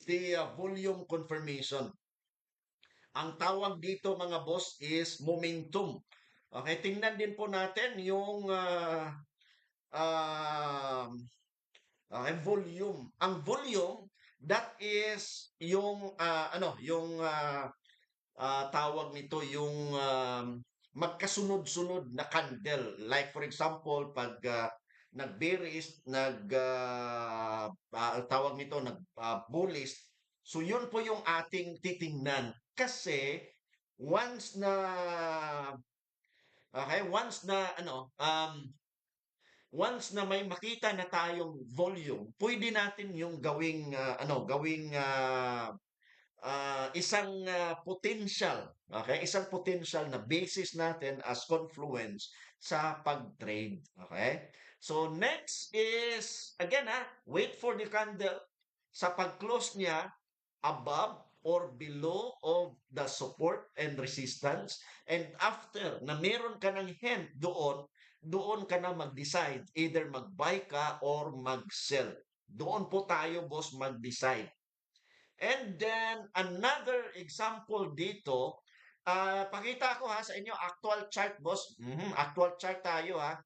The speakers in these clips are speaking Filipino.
the volume confirmation. Ang tawag dito mga boss is momentum. Okay, tingnan din po natin yung um, volume. Ang volume, that is yung tawag nito yung magkasunod-sunod na candle. Like for example, pag nag-bearish, tawag nito bullish. So yun po yung ating titingnan. Kasi once na once na may makita na tayong volume, pwede natin yung isang potential, okay? Isang potential na basis natin as confluence sa pag-trade, okay? So next is again wait for the candle sa pag-close niya above or below of the support and resistance, and after na meron ka ng hint doon ka na mag-decide either mag-buy ka or mag-sell. Doon po tayo boss mag-decide. And then, another example dito, pakita ko sa inyo, actual chart, boss. Actual chart tayo, ha.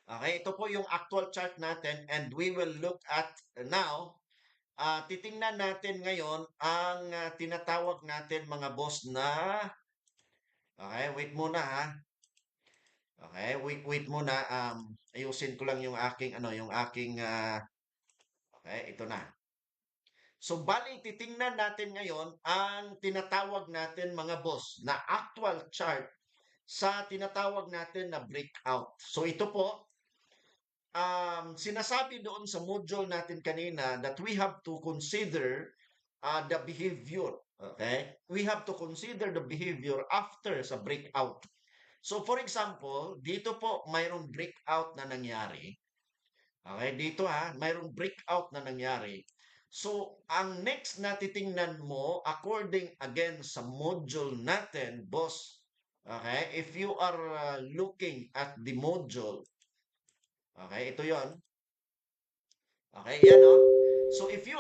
Okay, ito po yung actual chart natin and we will look at now, titingnan natin ngayon ang tinatawag natin mga boss na, okay, wait muna, ha. Okay, wait muna, ayusin ko lang yung aking, okay, ito na. So, bali, titingnan natin ngayon ang tinatawag natin mga boss na actual chart sa tinatawag natin na breakout. So, ito po, sinasabi doon sa module natin kanina that we have to consider the behavior. Okay? We have to consider the behavior after sa breakout. So, for example, dito po mayroong breakout na nangyari. Okay? Dito mayroong breakout na nangyari. So, ang next na titingnan mo, according again sa module natin, boss, okay, if you are looking at the module, okay, ito yon. Okay, yan. So, if you